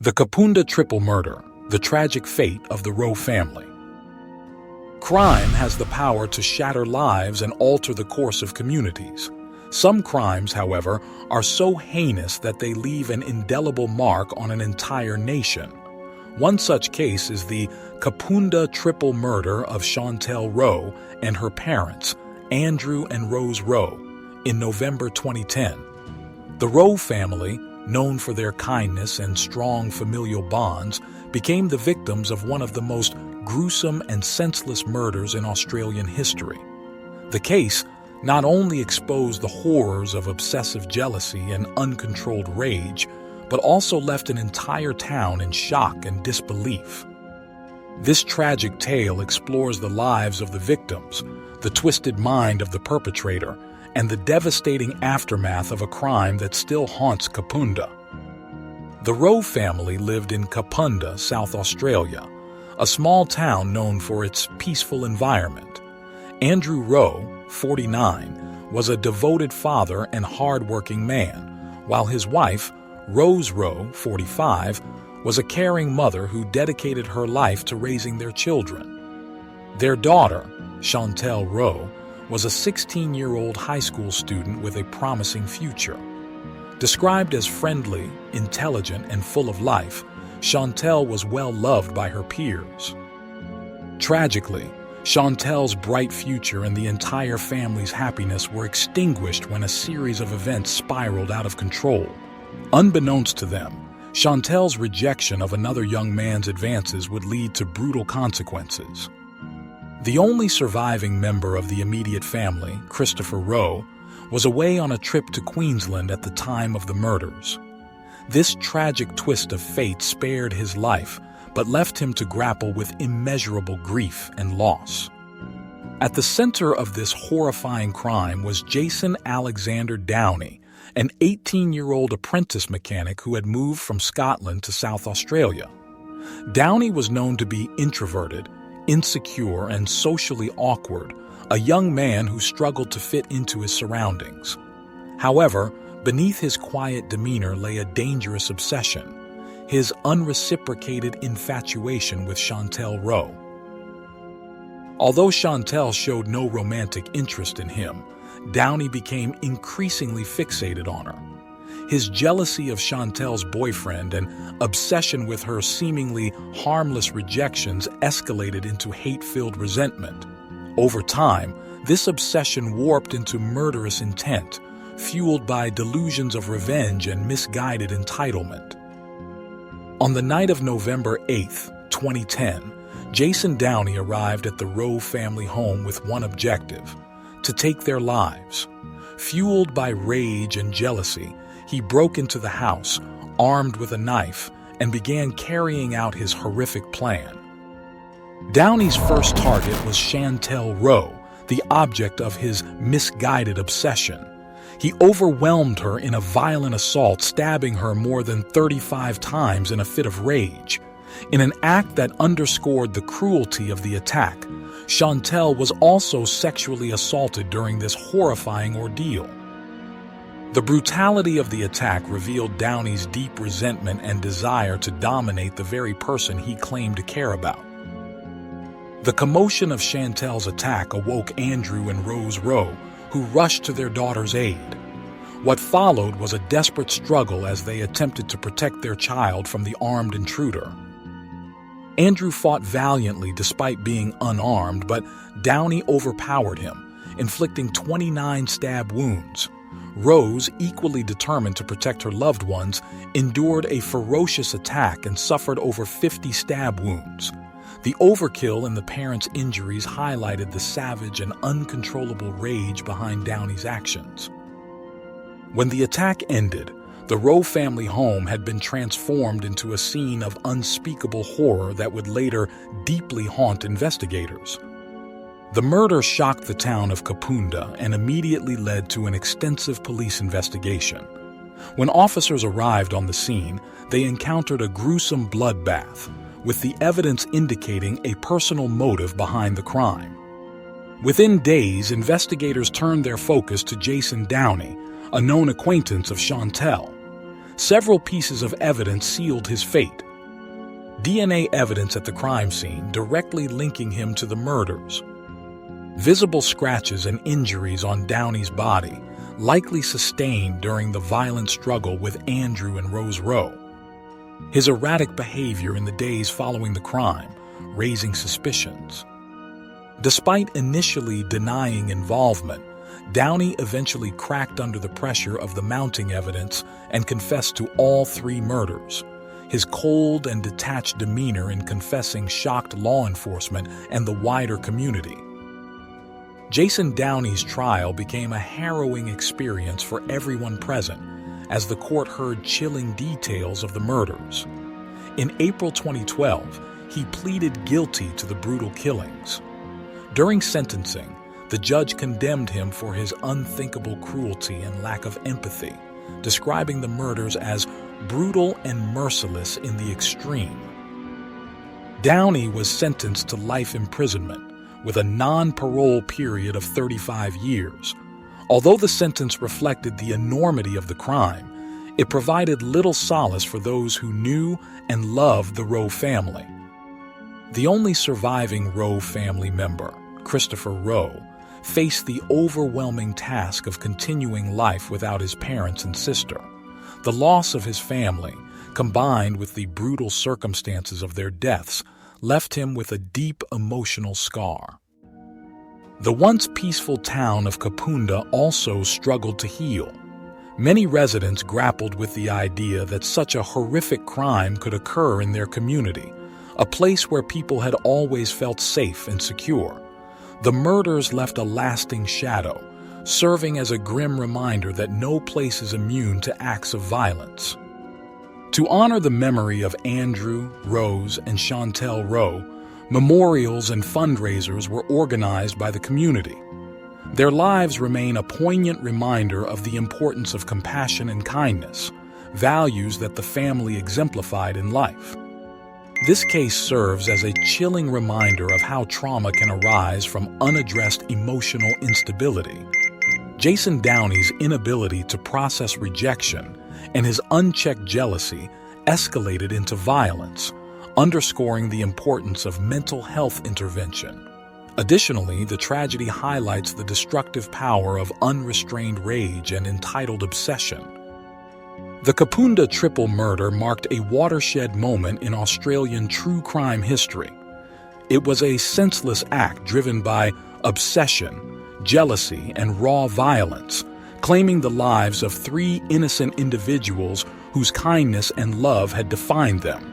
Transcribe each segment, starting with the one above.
The Kapunda Triple Murder, the tragic fate of the Rowe family. Crime has the power to shatter lives and alter the course of communities. Some crimes, however, are so heinous that they leave an indelible mark on an entire nation. One such case is the Kapunda Triple Murder of Chantelle Rowe and her parents, Andrew and Rose Rowe, in November 2010. The Rowe family, known for their kindness and strong familial bonds, became the victims of one of the most gruesome and senseless murders in Australian history. The case not only exposed the horrors of obsessive jealousy and uncontrolled rage, but also left an entire town in shock and disbelief. This tragic tale explores the lives of the victims, the twisted mind of the perpetrator, and the devastating aftermath of a crime that still haunts Kapunda. The Rowe family lived in Kapunda, South Australia, a small town known for its peaceful environment. Andrew Rowe, 49, was a devoted father and hard-working man, while his wife, Rose Rowe, 45, was a caring mother who dedicated her life to raising their children. Their daughter, Chantelle Rowe, was a 16-year-old high school student with a promising future. Described as friendly, intelligent, and full of life, Chantelle was well loved by her peers. Tragically, Chantelle's bright future and the entire family's happiness were extinguished when a series of events spiraled out of control. Unbeknownst to them, Chantelle's rejection of another young man's advances would lead to brutal consequences. The only surviving member of the immediate family, Christopher Rowe, was away on a trip to Queensland at the time of the murders. This tragic twist of fate spared his life, but left him to grapple with immeasurable grief and loss. At the center of this horrifying crime was Jason Alexander Downie, an 18-year-old apprentice mechanic who had moved from Scotland to South Australia. Downie was known to be introverted, insecure, and socially awkward, a young man who struggled to fit into his surroundings. However, beneath his quiet demeanor lay a dangerous obsession, his unreciprocated infatuation with Chantelle Rowe. Although Chantelle showed no romantic interest in him, Downie became increasingly fixated on her. His jealousy of Chantelle's boyfriend and obsession with her seemingly harmless rejections escalated into hate-filled resentment. Over time, this obsession warped into murderous intent, fueled by delusions of revenge and misguided entitlement. On the night of November 8, 2010, Jason Downie arrived at the Rowe family home with one objective: to take their lives. Fueled by rage and jealousy, he broke into the house, armed with a knife, and began carrying out his horrific plan. Downie's first target was Chantelle Rowe, the object of his misguided obsession. He overwhelmed her in a violent assault, stabbing her more than 35 times in a fit of rage. In an act that underscored the cruelty of the attack, Chantelle was also sexually assaulted during this horrifying ordeal. The brutality of the attack revealed Downie's deep resentment and desire to dominate the very person he claimed to care about. The commotion of Chantelle's attack awoke Andrew and Rose Rowe, who rushed to their daughter's aid. What followed was a desperate struggle as they attempted to protect their child from the armed intruder. Andrew fought valiantly despite being unarmed, but Downie overpowered him, inflicting 29 stab wounds. Rose, equally determined to protect her loved ones, endured a ferocious attack and suffered over 50 stab wounds. The overkill in the parents' injuries highlighted the savage and uncontrollable rage behind Downie's actions. When the attack ended, the Rowe family home had been transformed into a scene of unspeakable horror that would later deeply haunt investigators. The murder shocked the town of Kapunda and immediately led to an extensive police investigation. When officers arrived on the scene, they encountered a gruesome bloodbath, with the evidence indicating a personal motive behind the crime. Within days, investigators turned their focus to Jason Downie, a known acquaintance of Chantelle. Several pieces of evidence sealed his fate. DNA evidence at the crime scene directly linking him to the murders. Visible scratches and injuries on Downie's body, likely sustained during the violent struggle with Andrew and Rose Rowe. His erratic behavior in the days following the crime, raising suspicions. Despite initially denying involvement, Downie eventually cracked under the pressure of the mounting evidence and confessed to all 3 murders. His cold and detached demeanor in confessing shocked law enforcement and the wider community. Jason Downie's trial became a harrowing experience for everyone present, as the court heard chilling details of the murders. In April 2012, he pleaded guilty to the brutal killings. During sentencing, the judge condemned him for his unthinkable cruelty and lack of empathy, describing the murders as brutal and merciless in the extreme. Downie was sentenced to life imprisonment, with a non-parole period of 35 years. Although the sentence reflected the enormity of the crime, it provided little solace for those who knew and loved the Rowe family. The only surviving Rowe family member, Christopher Rowe, faced the overwhelming task of continuing life without his parents and sister. The loss of his family, combined with the brutal circumstances of their deaths, left him with a deep emotional scar. The once peaceful town of Kapunda also struggled to heal. Many residents grappled with the idea that such a horrific crime could occur in their community, a place where people had always felt safe and secure. The murders left a lasting shadow, serving as a grim reminder that no place is immune to acts of violence. To honor the memory of Andrew, Rose, and Chantelle Rowe, memorials and fundraisers were organized by the community. Their lives remain a poignant reminder of the importance of compassion and kindness, values that the family exemplified in life. This case serves as a chilling reminder of how trauma can arise from unaddressed emotional instability. Jason Downie's inability to process rejection and his unchecked jealousy escalated into violence, underscoring the importance of mental health intervention. Additionally, the tragedy highlights the destructive power of unrestrained rage and entitled obsession. The Kapunda Triple Murder marked a watershed moment in Australian true crime history. It was a senseless act driven by obsession, jealousy, and raw violence, claiming the lives of 3 innocent individuals whose kindness and love had defined them.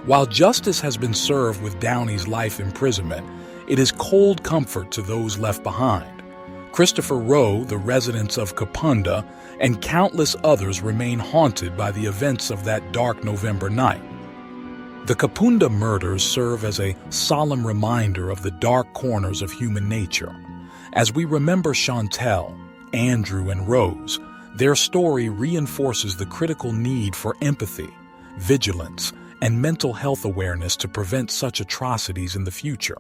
While justice has been served with Downie's life imprisonment, it is cold comfort to those left behind. Christopher Rowe, the residents of Kapunda, and countless others remain haunted by the events of that dark November night. The Kapunda murders serve as a solemn reminder of the dark corners of human nature. As we remember Chantelle, Andrew, and Rose, their story reinforces the critical need for empathy, vigilance, and mental health awareness to prevent such atrocities in the future.